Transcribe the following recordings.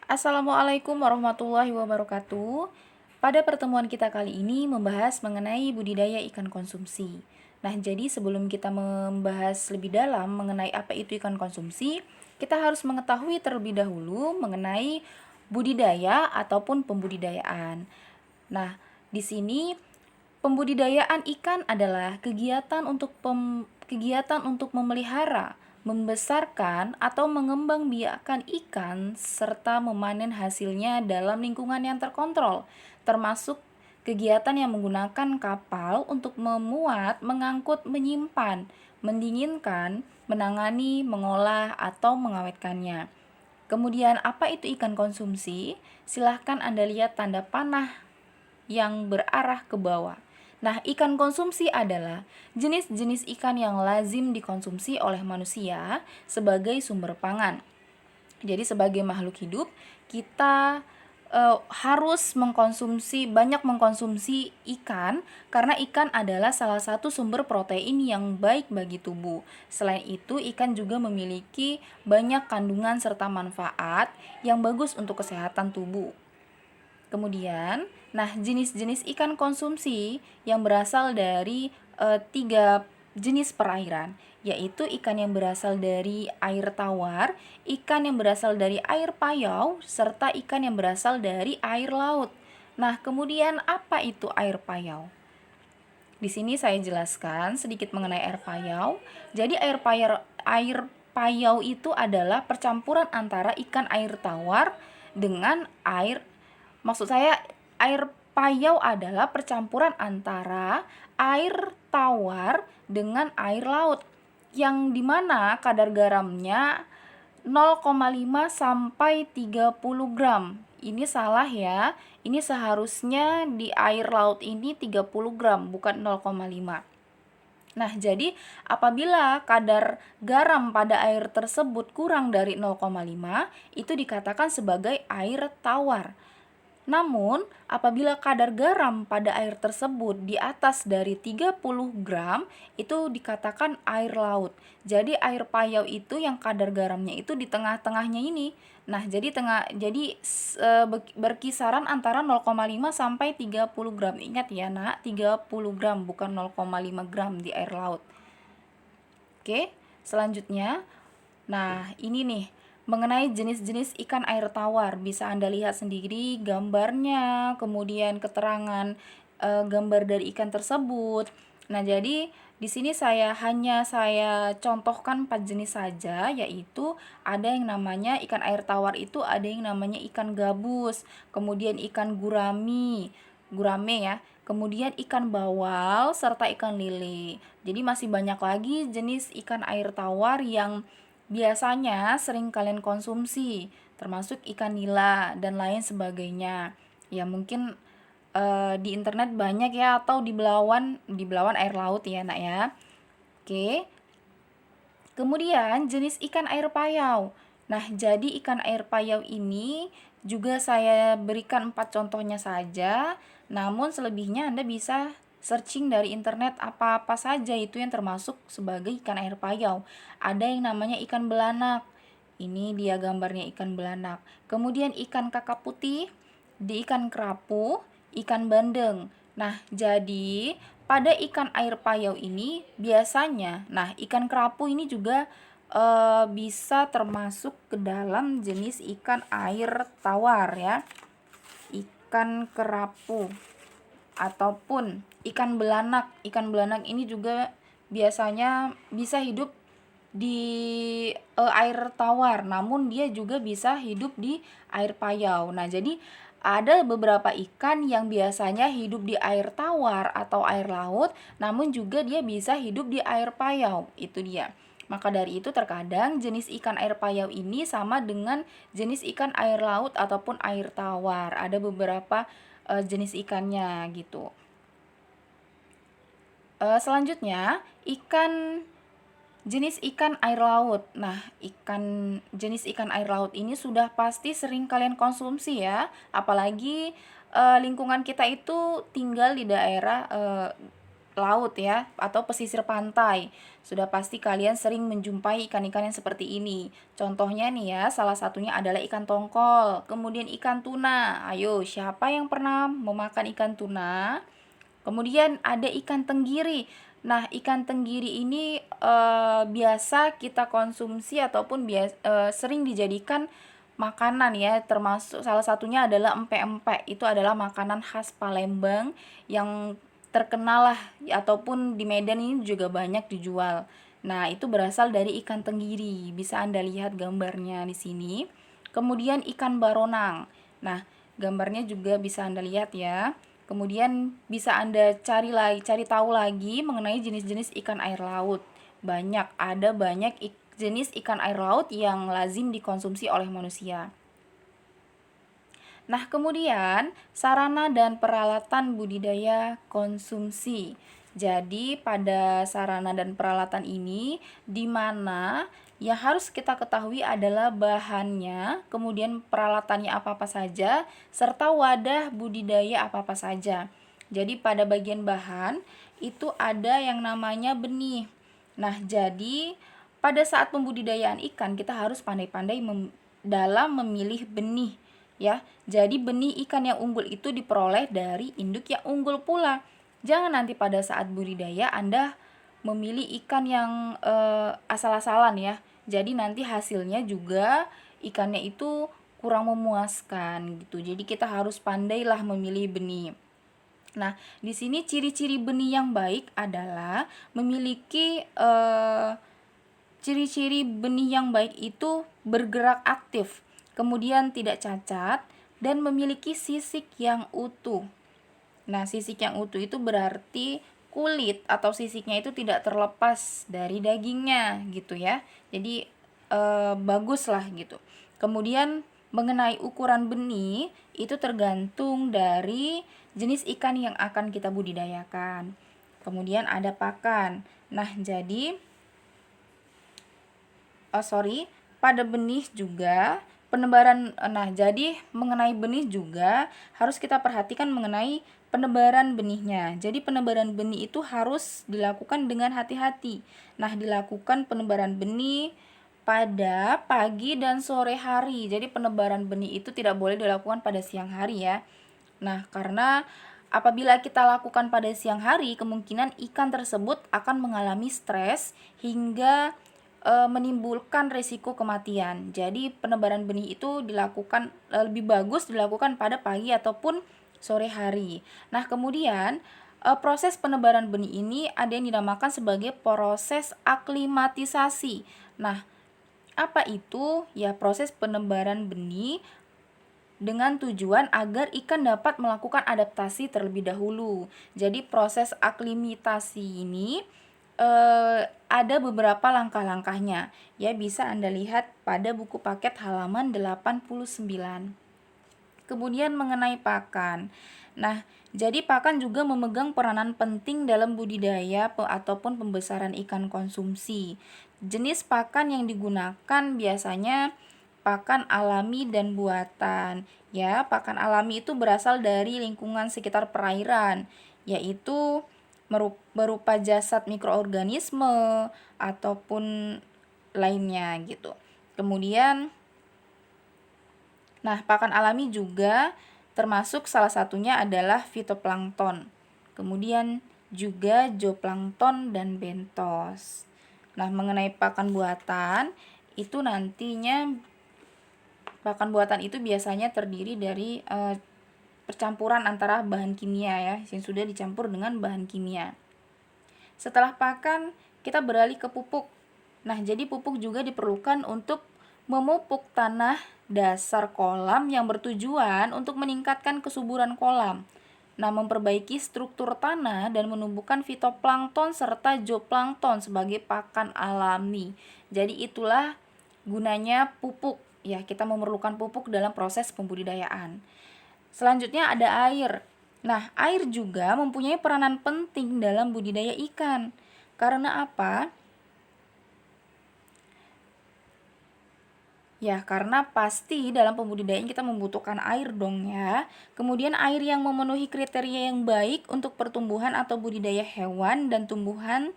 Assalamualaikum warahmatullahi wabarakatuh. Pada pertemuan kita kali ini membahas mengenai budidaya ikan konsumsi. Nah, jadi sebelum kita membahas lebih dalam mengenai apa itu ikan konsumsi, kita harus mengetahui terlebih dahulu mengenai budidaya ataupun pembudidayaan. Nah, di sini pembudidayaan ikan adalah kegiatan untuk memelihara, membesarkan atau mengembangbiakkan ikan serta memanen hasilnya dalam lingkungan yang terkontrol, termasuk kegiatan yang menggunakan kapal untuk memuat, mengangkut, menyimpan, mendinginkan, menangani, mengolah, atau mengawetkannya. Kemudian apa itu ikan konsumsi? Silahkan Anda lihat tanda panah yang berarah ke bawah. Nah, ikan konsumsi adalah jenis-jenis ikan yang lazim dikonsumsi oleh manusia sebagai sumber pangan. Jadi sebagai makhluk hidup, kita harus banyak mengkonsumsi ikan karena ikan adalah salah satu sumber protein yang baik bagi tubuh. Selain itu, ikan juga memiliki banyak kandungan serta manfaat yang bagus untuk kesehatan tubuh. Kemudian, jenis-jenis ikan konsumsi yang berasal dari 3 jenis perairan, yaitu ikan yang berasal dari air tawar, ikan yang berasal dari air payau, serta ikan yang berasal dari air laut. Nah, kemudian apa itu air payau? Di sini saya jelaskan sedikit mengenai air payau. Jadi air payau itu adalah percampuran antara ikan air tawar dengan Maksud saya, air payau adalah percampuran antara air tawar dengan air laut, yang dimana kadar garamnya 0,5 sampai 30 gram. Ini salah ya, ini seharusnya di air laut ini 30 gram, bukan 0,5. Nah, jadi apabila kadar garam pada air tersebut kurang dari 0,5, itu dikatakan sebagai air tawar. Namun, apabila kadar garam pada air tersebut di atas dari 30 gram, itu dikatakan air laut. Jadi air payau itu yang kadar garamnya itu di tengah-tengahnya ini. Nah, berkisaran antara 0,5 sampai 30 gram. Ingat ya, Nak, 30 gram bukan 0,5 gram di air laut. Oke, selanjutnya. Nah, ini nih mengenai jenis-jenis ikan air tawar. Bisa Anda lihat sendiri gambarnya, kemudian keterangan gambar dari ikan tersebut. Nah, jadi di sini saya contohkan 4 jenis saja, yaitu ada yang namanya ikan air tawar itu ada yang namanya ikan gabus, kemudian ikan gurame ya, kemudian ikan bawal serta ikan lele. Jadi masih banyak lagi jenis ikan air tawar yang biasanya sering kalian konsumsi, termasuk ikan nila dan lain sebagainya. Ya mungkin di internet banyak ya, atau di belawan air laut ya, Nak ya. Oke. Kemudian jenis ikan air payau. Nah, jadi ikan air payau ini juga saya berikan 4 contohnya saja, namun selebihnya Anda bisa searching dari internet apa-apa saja itu yang termasuk sebagai ikan air payau. Ada yang namanya ikan belanak. Ini dia gambarnya ikan belanak. Kemudian ikan kakap putih, di ikan kerapu, ikan bandeng. Nah, jadi pada ikan air payau ini biasanya, ikan kerapu ini juga bisa termasuk ke dalam jenis ikan air tawar ya. Ikan kerapu ataupun ikan belanak. Ikan belanak ini juga biasanya bisa hidup di air tawar, namun dia juga bisa hidup di air payau. Nah, jadi ada beberapa ikan yang biasanya hidup di air tawar atau air laut, namun juga dia bisa hidup di air payau. Itu dia. Maka dari itu terkadang jenis ikan air payau ini sama dengan jenis ikan air laut ataupun air tawar. Ada beberapa jenis ikannya gitu. Selanjutnya, jenis ikan air laut. Nah, jenis ikan air laut ini sudah pasti sering kalian konsumsi ya. Apalagi lingkungan kita itu tinggal di daerah laut ya, atau pesisir pantai. Sudah pasti kalian sering menjumpai ikan-ikan yang seperti ini. Contohnya nih ya, salah satunya adalah ikan tongkol, kemudian ikan tuna. Ayo, siapa yang pernah memakan ikan tuna? Kemudian ada ikan tenggiri. Nah, ikan tenggiri ini biasa kita konsumsi ataupun sering dijadikan makanan ya, termasuk salah satunya adalah empek-empek. Itu adalah makanan khas Palembang yang terkenal lah, ataupun di Medan ini juga banyak dijual. Nah, itu berasal dari ikan tenggiri. Bisa Anda lihat gambarnya di sini. Kemudian ikan baronang. Nah, gambarnya juga bisa Anda lihat ya. Kemudian bisa Anda cari tahu lagi mengenai jenis-jenis ikan air laut. Ada banyak jenis ikan air laut yang lazim dikonsumsi oleh manusia. Nah, kemudian sarana dan peralatan budidaya konsumsi. Jadi, pada sarana dan peralatan ini di mana yang harus kita ketahui adalah bahannya, kemudian peralatannya apa-apa saja, serta wadah budidaya apa-apa saja. Jadi, pada bagian bahan itu ada yang namanya benih. Nah, jadi pada saat pembudidayaan ikan kita harus pandai-pandai dalam memilih benih ya. Jadi benih ikan yang unggul itu diperoleh dari induk yang unggul pula. Jangan nanti pada saat budidaya Anda memilih ikan yang asal-asalan ya. Jadi nanti hasilnya juga ikannya itu kurang memuaskan gitu. Jadi kita harus pandailah memilih benih. Nah, di sini ciri-ciri benih yang baik adalah memiliki ciri-ciri benih yang baik itu bergerak aktif, kemudian tidak cacat, dan memiliki sisik yang utuh. Nah, sisik yang utuh itu berarti kulit atau sisiknya itu tidak terlepas dari dagingnya gitu ya. Jadi bagus lah gitu. Kemudian mengenai ukuran benih itu tergantung dari jenis ikan yang akan kita budidayakan. Kemudian ada pakan. Nah, jadi pada benih juga jadi mengenai benih juga harus kita perhatikan mengenai penebaran benihnya. Jadi penebaran benih itu harus dilakukan dengan hati-hati. Nah, dilakukan penebaran benih pada pagi dan sore hari. Jadi penebaran benih itu tidak boleh dilakukan pada siang hari ya. Nah, karena apabila kita lakukan pada siang hari, kemungkinan ikan tersebut akan mengalami stres hingga menimbulkan risiko kematian. Jadi penebaran benih itu lebih bagus dilakukan pada pagi ataupun sore hari. Nah, kemudian proses penebaran benih ini ada yang dinamakan sebagai proses aklimatisasi. Nah, apa itu? Ya, proses penebaran benih dengan tujuan agar ikan dapat melakukan adaptasi terlebih dahulu. Jadi proses aklimatasi ini ada beberapa langkah-langkahnya. Ya, bisa Anda lihat pada buku paket halaman 89. Kemudian mengenai pakan. Nah, jadi pakan juga memegang peranan penting dalam budidaya ataupun pembesaran ikan konsumsi. Jenis pakan yang digunakan biasanya pakan alami dan buatan. Ya, pakan alami itu berasal dari lingkungan sekitar perairan, yaitu berupa jasad mikroorganisme ataupun lainnya gitu. Kemudian pakan alami juga termasuk salah satunya adalah fitoplankton. Kemudian juga zooplankton dan bentos. Nah, mengenai pakan buatan itu nantinya pakan buatan itu biasanya terdiri dari percampuran antara bahan kimia ya, yang sudah dicampur dengan bahan kimia. Setelah pakan, kita beralih ke pupuk. Nah, jadi pupuk juga diperlukan untuk memupuk tanah dasar kolam yang bertujuan untuk meningkatkan kesuburan kolam. Nah, memperbaiki struktur tanah dan menumbuhkan fitoplankton serta zooplankton sebagai pakan alami. Jadi itulah gunanya pupuk. Ya, kita memerlukan pupuk dalam proses pembudidayaan. Selanjutnya ada air. Nah, air juga mempunyai peranan penting dalam budidaya ikan. Karena apa? Ya, karena pasti dalam pembudidayaan kita membutuhkan air dong ya. Kemudian air yang memenuhi kriteria yang baik untuk pertumbuhan atau budidaya hewan dan tumbuhan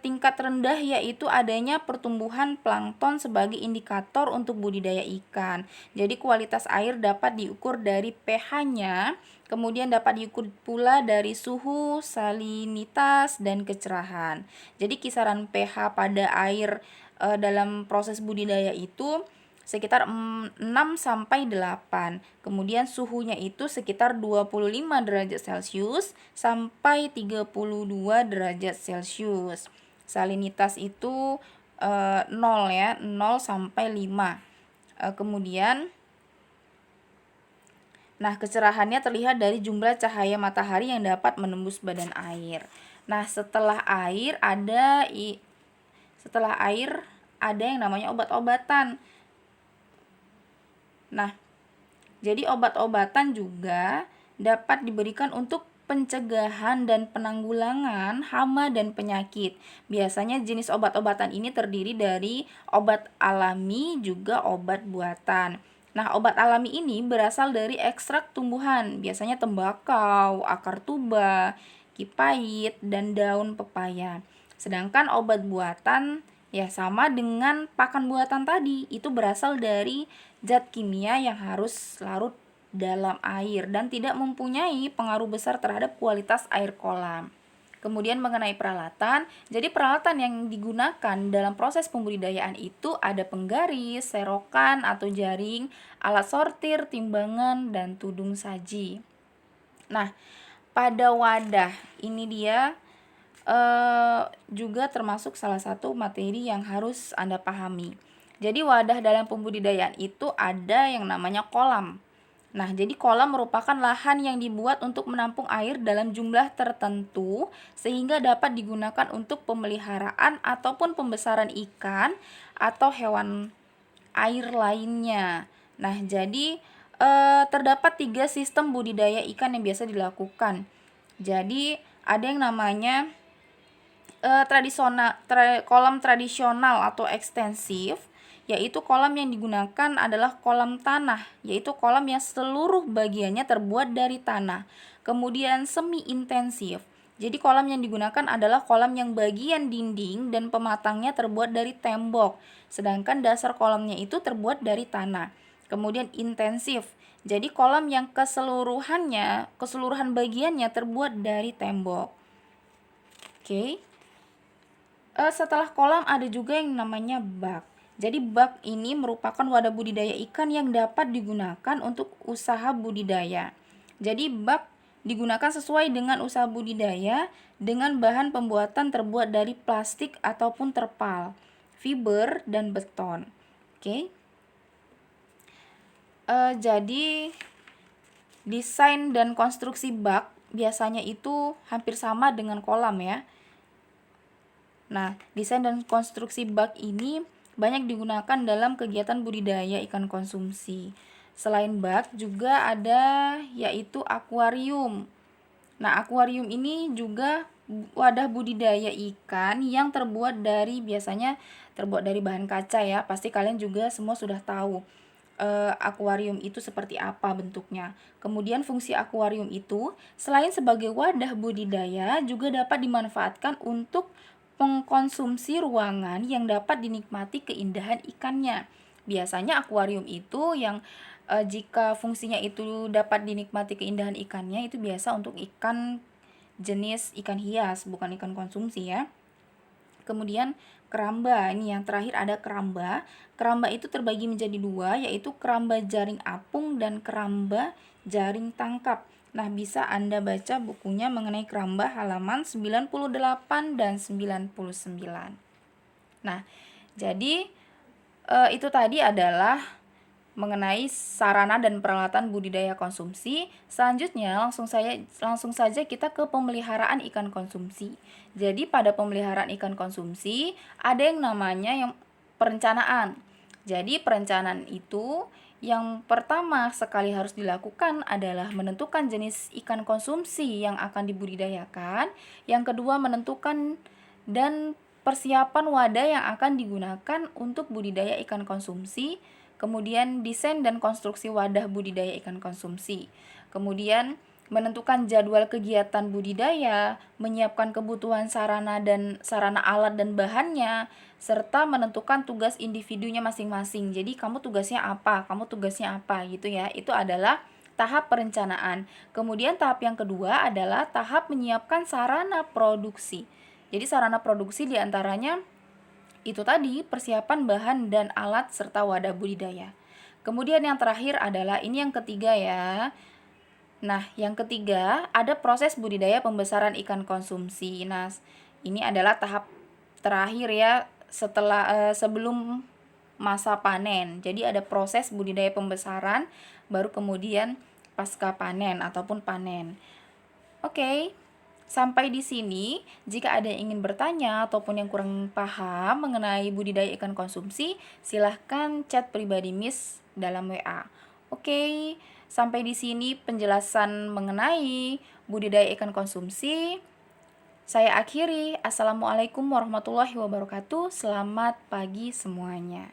tingkat rendah yaitu adanya pertumbuhan plankton sebagai indikator untuk budidaya ikan. Jadi kualitas air dapat diukur dari pH-nya, kemudian dapat diukur pula dari suhu, salinitas, dan kecerahan. Jadi kisaran pH pada air dalam proses budidaya itu sekitar 6 sampai 8. Kemudian suhunya itu sekitar 25 derajat Celcius sampai 32 derajat Celcius. Salinitas itu 0 ya, 0 sampai 5. Kemudian kecerahannya terlihat dari jumlah cahaya matahari yang dapat menembus badan air. Nah, setelah air ada yang namanya obat-obatan. Nah, jadi obat-obatan juga dapat diberikan untuk pencegahan dan penanggulangan hama dan penyakit. Biasanya jenis obat-obatan ini terdiri dari obat alami juga obat buatan. Nah, obat alami ini berasal dari ekstrak tumbuhan, biasanya tembakau, akar tuba, kipait, dan daun pepaya. Sedangkan obat buatan ya sama dengan pakan buatan tadi, itu berasal dari zat kimia yang harus larut dalam air dan tidak mempunyai pengaruh besar terhadap kualitas air kolam. Kemudian mengenai peralatan, jadi peralatan yang digunakan dalam proses pembudidayaan itu ada penggaris, serokan atau jaring, alat sortir, timbangan, dan tudung saji. Nah, pada wadah ini dia juga termasuk salah satu materi yang harus Anda pahami. Jadi wadah dalam pembudidayaan itu ada yang namanya kolam. Nah, jadi kolam merupakan lahan yang dibuat untuk menampung air dalam jumlah tertentu sehingga dapat digunakan untuk pemeliharaan ataupun pembesaran ikan atau hewan air lainnya. Nah, jadi terdapat 3 sistem budidaya ikan yang biasa dilakukan. Jadi ada yang namanya kolam tradisional atau ekstensif, yaitu kolam yang digunakan adalah kolam tanah, yaitu kolam yang seluruh bagiannya terbuat dari tanah. Kemudian semi intensif, jadi kolam yang digunakan adalah kolam yang bagian dinding dan pematangnya terbuat dari tembok, sedangkan dasar kolamnya itu terbuat dari tanah. Kemudian intensif, jadi kolam yang keseluruhan bagiannya terbuat dari tembok. Oke. Setelah kolam ada juga yang namanya bak. Jadi bak ini merupakan wadah budidaya ikan yang dapat digunakan untuk usaha budidaya. Jadi bak digunakan sesuai dengan usaha budidaya dengan bahan pembuatan terbuat dari plastik ataupun terpal, fiber, dan beton. Oke. Jadi desain dan konstruksi bak biasanya itu hampir sama dengan kolam ya. Nah, desain dan konstruksi bak ini banyak digunakan dalam kegiatan budidaya ikan konsumsi. Selain bak juga ada yaitu akuarium. Nah, akuarium ini juga wadah budidaya ikan yang biasanya terbuat dari bahan kaca ya. Pasti kalian juga semua sudah tahu akuarium itu seperti apa bentuknya. Kemudian fungsi akuarium itu selain sebagai wadah budidaya juga dapat dimanfaatkan untuk pengkonsumsi ruangan yang dapat dinikmati keindahan ikannya. Biasanya akuarium itu yang jika fungsinya itu dapat dinikmati keindahan ikannya itu biasa untuk ikan jenis ikan hias, bukan ikan konsumsi ya. Kemudian keramba, ini yang terakhir ada keramba. Keramba itu terbagi menjadi 2, yaitu keramba jaring apung dan keramba jaring tangkap. Nah, bisa Anda baca bukunya mengenai keramba halaman 98 dan 99. Nah, jadi itu tadi adalah mengenai sarana dan peralatan budidaya konsumsi. Selanjutnya langsung saja kita ke pemeliharaan ikan konsumsi. Jadi pada pemeliharaan ikan konsumsi ada yang namanya perencanaan. Jadi perencanaan itu yang pertama sekali harus dilakukan adalah menentukan jenis ikan konsumsi yang akan dibudidayakan. Yang kedua menentukan dan persiapan wadah yang akan digunakan untuk budidaya ikan konsumsi, kemudian desain dan konstruksi wadah budidaya ikan konsumsi, kemudian menentukan jadwal kegiatan budidaya, menyiapkan kebutuhan sarana alat dan bahannya, serta menentukan tugas individunya masing-masing. Jadi kamu tugasnya apa gitu ya. Itu adalah tahap perencanaan. Kemudian tahap yang kedua adalah tahap menyiapkan sarana produksi. Jadi sarana produksi diantaranya itu tadi persiapan bahan dan alat serta wadah budidaya. Kemudian yang terakhir adalah ini yang ketiga ya. Nah, yang ketiga ada proses budidaya pembesaran ikan konsumsi. Nah, ini adalah tahap terakhir ya sebelum masa panen. Jadi ada proses budidaya pembesaran, baru kemudian pasca panen ataupun panen. Oke, sampai di sini. Jika ada yang ingin bertanya ataupun yang kurang paham mengenai budidaya ikan konsumsi, silahkan chat pribadi Miss dalam WA. Oke, sampai di sini penjelasan mengenai budidaya ikan konsumsi. Saya akhiri. Assalamualaikum warahmatullahi wabarakatuh. Selamat pagi semuanya.